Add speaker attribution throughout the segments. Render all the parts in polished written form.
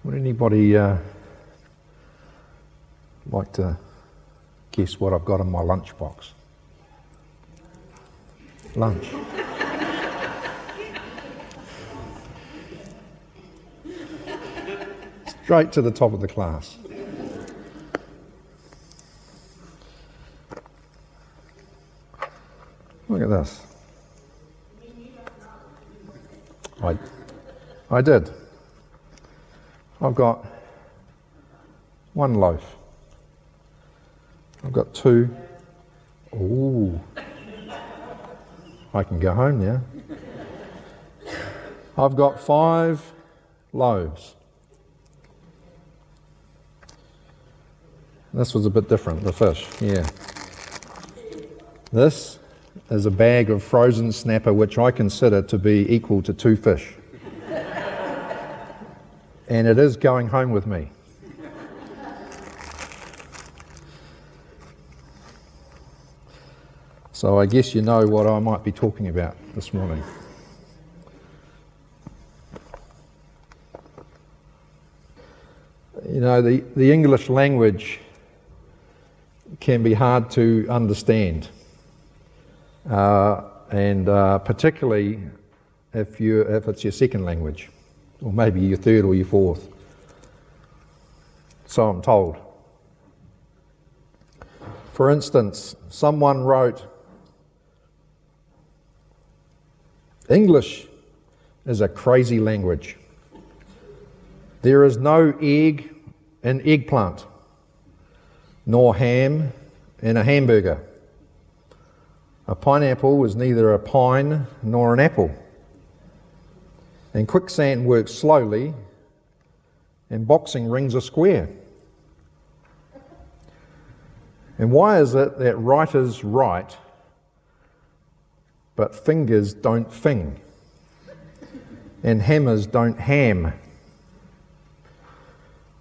Speaker 1: Would anybody like to guess what I've got in my lunchbox? Lunch. Straight to the top of the class. Look at this. I did. I've got one loaf. I've got two. Ooh. I can go home now. I've got 5 loaves. This was a bit different, the fish, yeah. This is a bag of frozen snapper which I consider to be equal to 2 fish. And it is going home with me. So I guess you know what I might be talking about this morning. You know, the English language can be hard to understand, and particularly if it's your second language, or maybe your third or your fourth. So I'm told. For instance, someone wrote, "English is a crazy language. There is no egg in eggplant, nor ham in a hamburger. A pineapple is neither a pine nor an apple. And quicksand works slowly, and boxing rings are square. And why is it that writers write, but fingers don't fing, and hammers don't ham?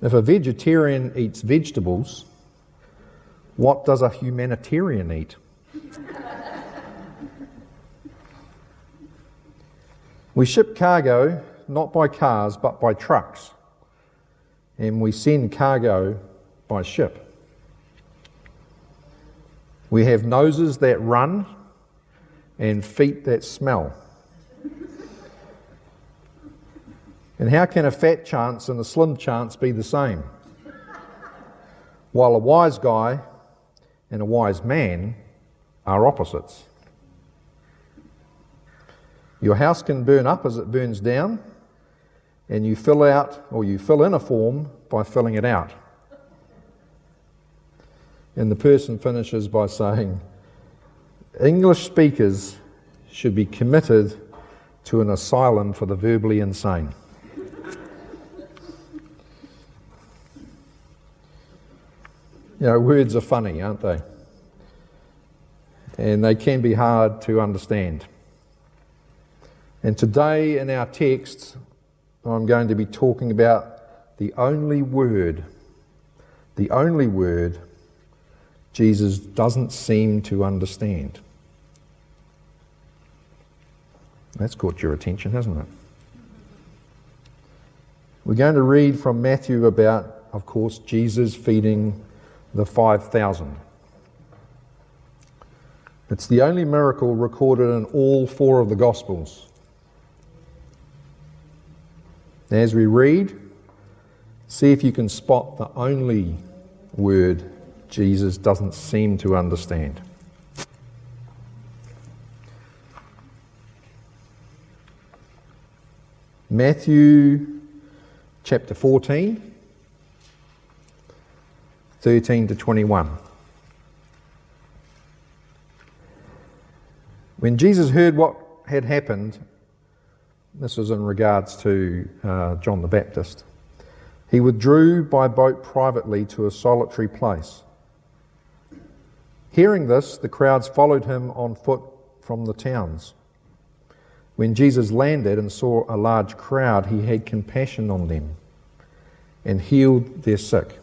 Speaker 1: If a vegetarian eats vegetables, what does a humanitarian eat?" We ship cargo not by cars but by trucks, and we send cargo by ship. We have noses that run and feet that smell. And how can a fat chance and a slim chance be the same? While a wise guy and a wise man are opposites. Your house can burn up as it burns down, and you fill in a form by filling it out. And the person finishes by saying, "English speakers should be committed to an asylum for the verbally insane." You know, words are funny, aren't they? And they can be hard to understand. And today in our text, I'm going to be talking about the only word Jesus doesn't seem to understand. That's caught your attention, hasn't it? We're going to read from Matthew about, of course, Jesus feeding the 5,000. It's the only miracle recorded in all 4 of the Gospels. As we read, see if you can spot the only word Jesus doesn't seem to understand. Matthew chapter 14, 13 to 21. When Jesus heard what had happened, this was in regards to John the Baptist, he withdrew by boat privately to a solitary place. Hearing this, the crowds followed him on foot from the towns. When Jesus landed and saw a large crowd, he had compassion on them and healed their sick.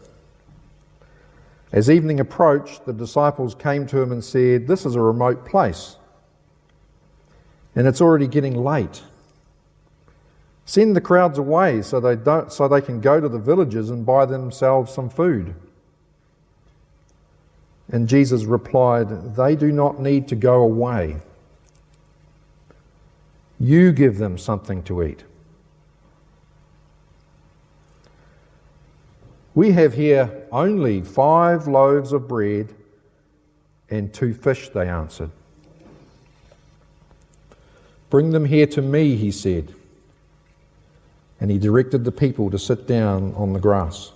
Speaker 1: As evening approached, the disciples came to him and said, "This is a remote place, and it's already getting late. Send the crowds away so they can go to the villages and buy themselves some food. And Jesus replied, they do not need to go away. You give them something to eat. We have here only 5 loaves of bread and 2 fish, they answered. Bring them here to me, he said. And he directed the people to sit down on the grass.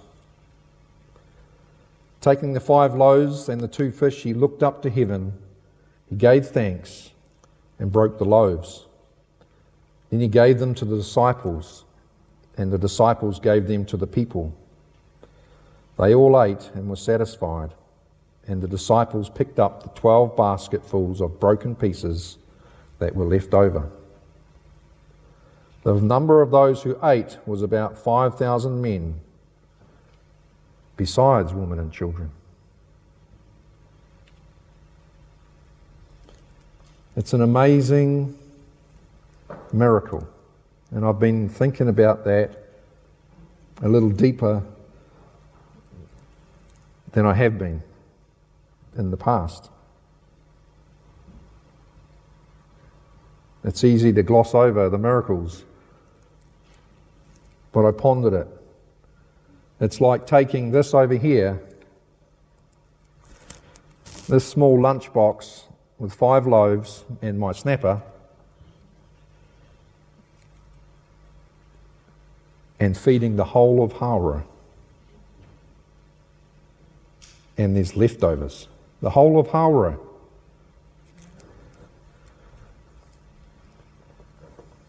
Speaker 1: Taking the 5 loaves and the 2 fish, he looked up to heaven, he gave thanks and broke the loaves. Then he gave them to the disciples, and the disciples gave them to the people. They all ate and were satisfied, and the disciples picked up the 12 basketfuls of broken pieces that were left over. The number of those who ate was about 5,000 men, besides women and children. It's an amazing miracle, and I've been thinking about that a little deeper than I have been in the past. It's easy to gloss over the miracles, but I pondered it. It's like taking this over here, this small lunchbox with 5 loaves and my snapper, and feeding the whole of Hara. And there's leftovers. The whole of Hara.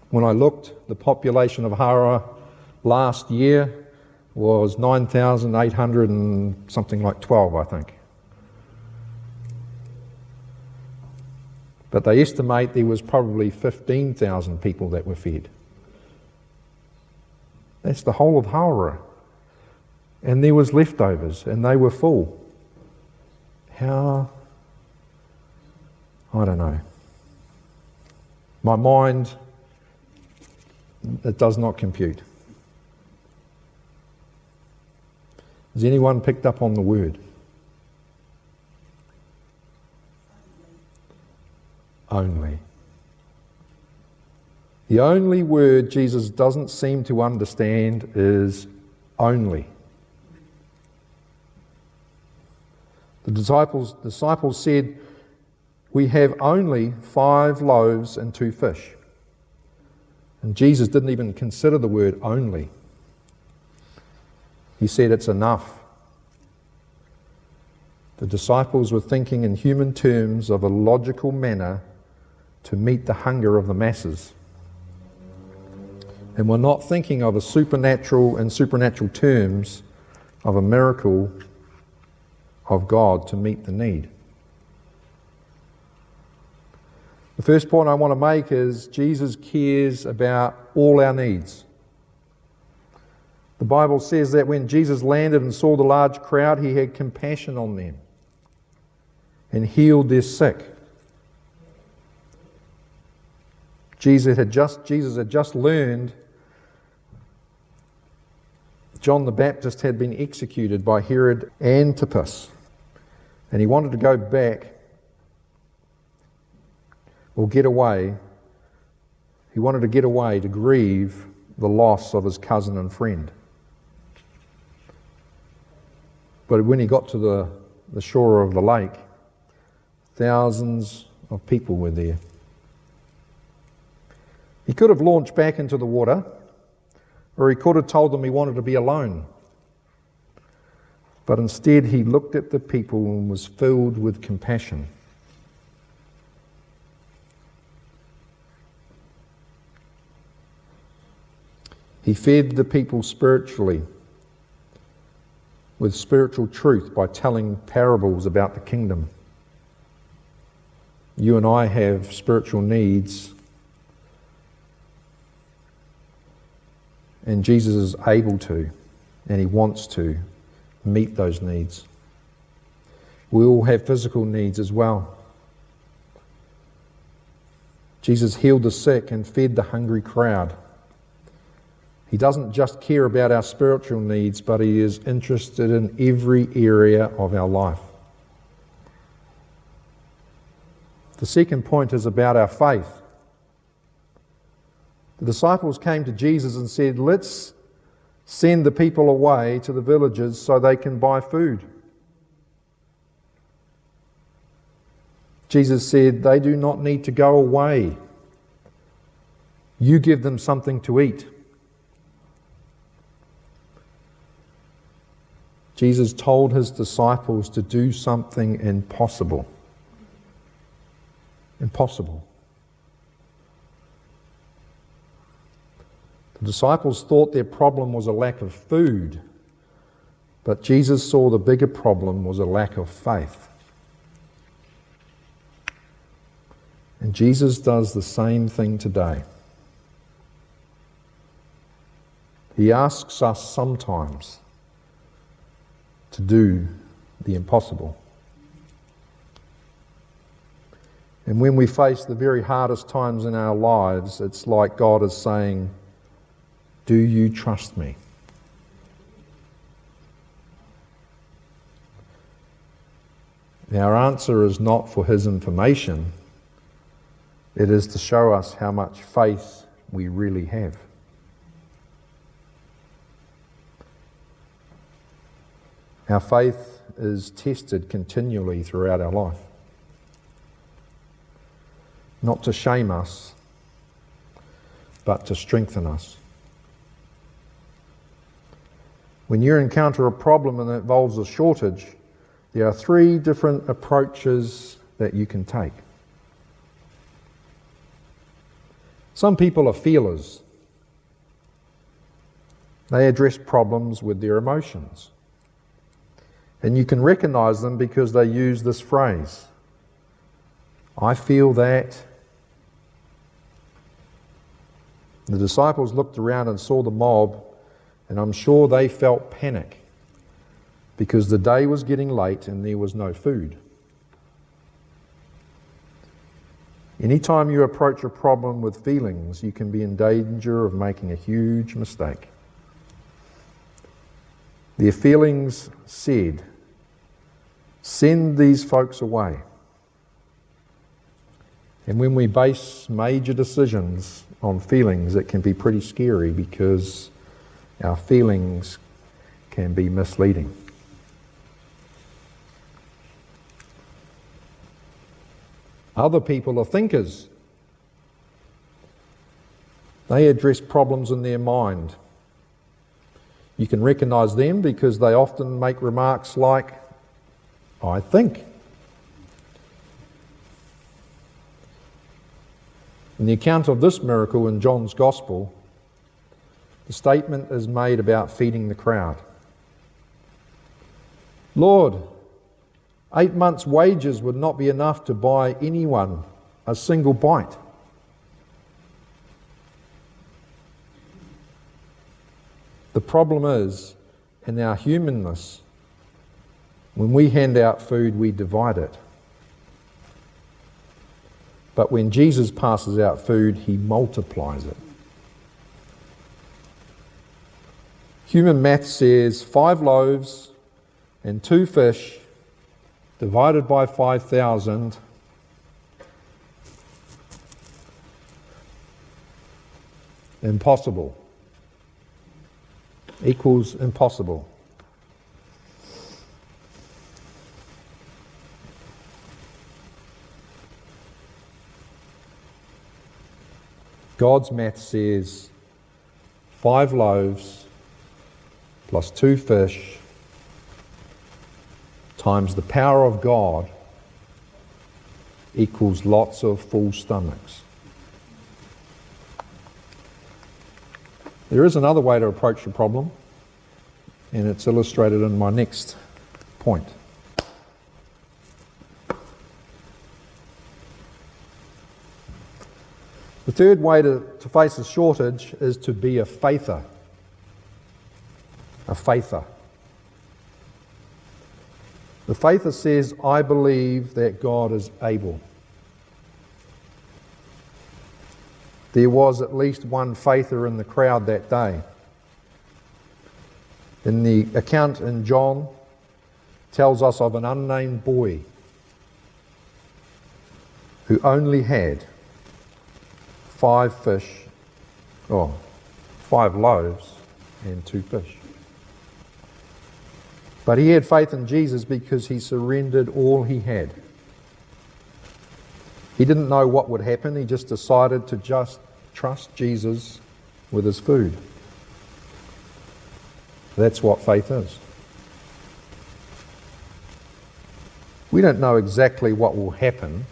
Speaker 1: When I looked, the population of Hara last year was 9,800 and something like 12, I think. But they estimate there was probably 15,000 people that were fed. That's the whole of Hara. And there was leftovers, and they were full. How? I don't know. My mind, it does not compute. Has anyone picked up on the word? Only. The only word Jesus doesn't seem to understand is only. The disciples said, we have only 5 loaves and 2 fish. And Jesus didn't even consider the word only. He said it's enough. The disciples were thinking in human terms of a logical manner to meet the hunger of the masses. And we're not thinking of a supernatural terms of a miracle of God to meet the need. The first point I want to make is Jesus cares about all our needs. The Bible says that when Jesus landed and saw the large crowd, he had compassion on them and healed their sick. Jesus had just learned John the Baptist had been executed by Herod Antipas, and he wanted to go back or get away. He wanted to get away to grieve the loss of his cousin and friend. But when he got to the shore of the lake, thousands of people were there. He could have launched back into the water, or he could have told them he wanted to be alone. But instead he looked at the people and was filled with compassion. He fed the people spiritually with spiritual truth by telling parables about the kingdom. You and I have spiritual needs, and Jesus is able to, and he wants to, meet those needs. We all have physical needs as well. Jesus healed the sick and fed the hungry crowd. He doesn't just care about our spiritual needs, but He is interested in every area of our life. The second point is about our faith. The disciples came to Jesus and said, "Let's send the people away to the villages so they can buy food." Jesus said, "They do not need to go away. You give them something to eat." Jesus told His disciples to do something impossible. Impossible. The disciples thought their problem was a lack of food, but Jesus saw the bigger problem was a lack of faith. And Jesus does the same thing today. He asks us sometimes to do the impossible. And when we face the very hardest times in our lives, it's like God is saying, "Do you trust me?" Our answer is not for His information. It is to show us how much faith we really have. Our faith is tested continually throughout our life. Not to shame us, but to strengthen us. When you encounter a problem and it involves a shortage, there are 3 different approaches that you can take. Some people are feelers. They address problems with their emotions. And you can recognize them because they use this phrase, "I feel that." The disciples looked around and saw the mob, and I'm sure they felt panic because the day was getting late and there was no food. Anytime you approach a problem with feelings, you can be in danger of making a huge mistake. Their feelings said, "Send these folks away." And when we base major decisions on feelings, it can be pretty scary because our feelings can be misleading. Other people are thinkers. They address problems in their mind. You can recognize them because they often make remarks like, "I think." In the account of this miracle in John's Gospel, the statement is made about feeding the crowd. "Lord, 8 months' wages would not be enough to buy anyone a single bite." The problem is, in our humanness, when we hand out food, we divide it. But when Jesus passes out food, He multiplies it. Human math says 5 loaves and 2 fish divided by 5,000 impossible equals impossible. God's math says 5 loaves plus 2 fish times the power of God equals lots of full stomachs. There is another way to approach the problem, and it's illustrated in my next point. The third way to face a shortage is to be a faither. A faither. The faither says, "I believe that God is able." There was at least one faither in the crowd that day. In the account in John, tells us of an unnamed boy who only had 5 loaves and 2 fish. But he had faith in Jesus because he surrendered all he had. He didn't know what would happen. He just decided to just trust Jesus with his food. That's what faith is. We don't know exactly what will happen.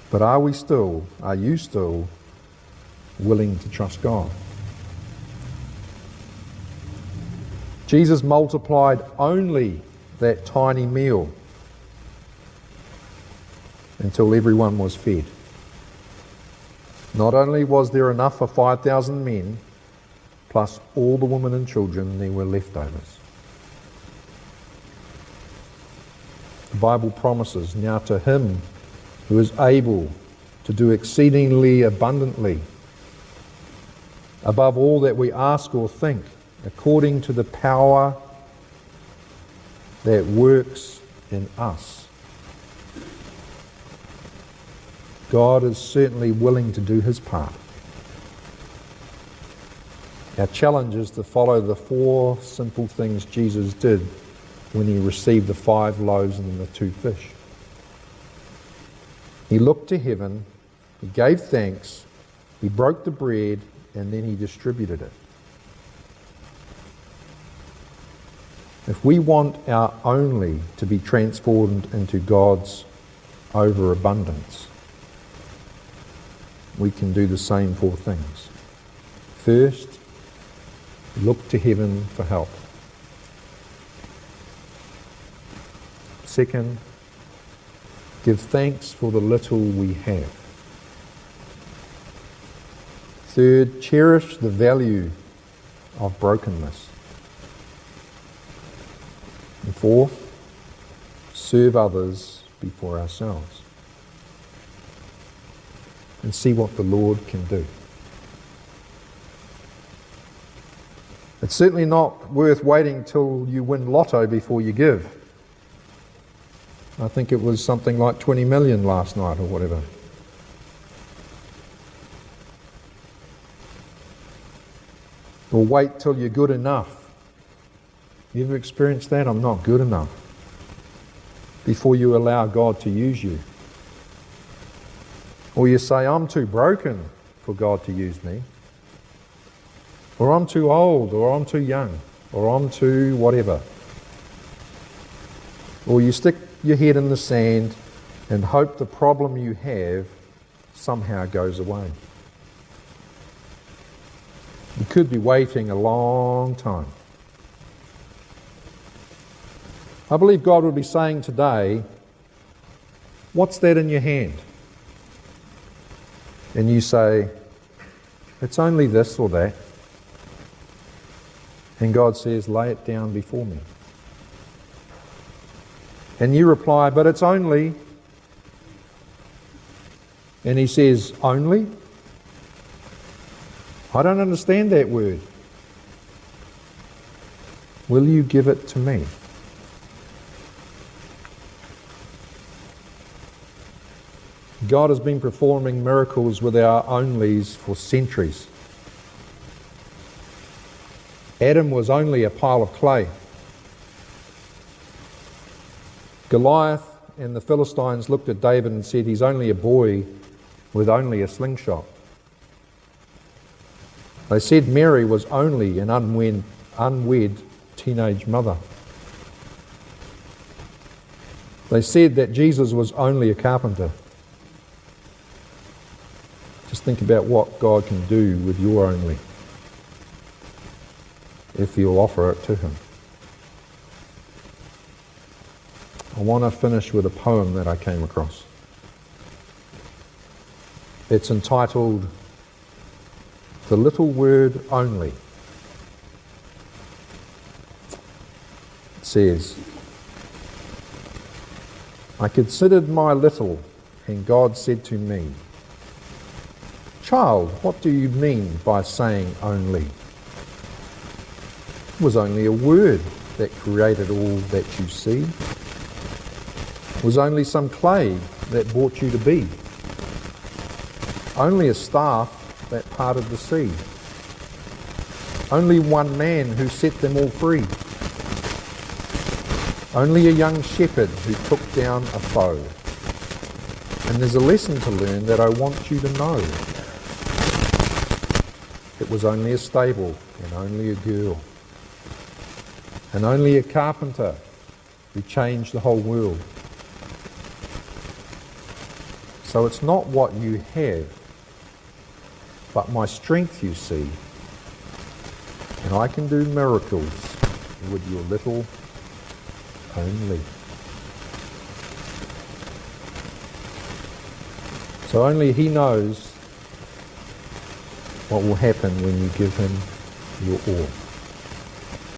Speaker 1: But are you still willing to trust God? Jesus multiplied only that tiny meal until everyone was fed. Not only was there enough for 5,000 men, plus all the women and children, there were leftovers. The Bible promises, now to him who is able to do exceedingly abundantly, above all that we ask or think, according to the power that works in us. God is certainly willing to do his part. Our challenge is to follow the 4 simple things Jesus did when he received the 5 loaves and the 2 fish. He looked to heaven, he gave thanks, he broke the bread, and then he distributed it. If we want our only to be transformed into God's overabundance, we can do the same 4 things. First, look to heaven for help. Second, give thanks for the little we have. Third, cherish the value of brokenness. And fourth, serve others before ourselves. And see what the Lord can do. It's certainly not worth waiting till you win lotto before you give. I think it was something like 20 million last night or whatever. Or wait till you're good enough. You ever experienced that? I'm not good enough. Before you allow God to use you. Or you say, I'm too broken for God to use me. Or I'm too old, or I'm too young, or I'm too whatever. Or you stick your head in the sand and hope the problem you have somehow goes away. You could be waiting a long time. I believe God would be saying today, what's that in your hand? And you say, it's only this or that. And God says, lay it down before me. And you reply, but it's only. And he says, only? I don't understand that word. Will you give it to me? God has been performing miracles with our onlys for centuries. Adam was only a pile of clay. Goliath and the Philistines looked at David and said, he's only a boy with only a slingshot. They said Mary was only an unwed teenage mother. They said that Jesus was only a carpenter. Just think about what God can do with your only, if you'll offer it to him. I want to finish with a poem that I came across. It's entitled, The Little Word Only. It says, I considered my little, and God said to me, Child, what do you mean by saying only? It was only a word that created all that you see. It was only some clay that brought you to be. Only a staff that parted the sea. Only one man who set them all free. Only a young shepherd who took down a foe. And there's a lesson to learn that I want you to know. It was only a stable and only a girl. And only a carpenter who changed the whole world. So it's not what you have, but my strength you see. And I can do miracles with your little only. So only He knows what will happen when you give Him your all.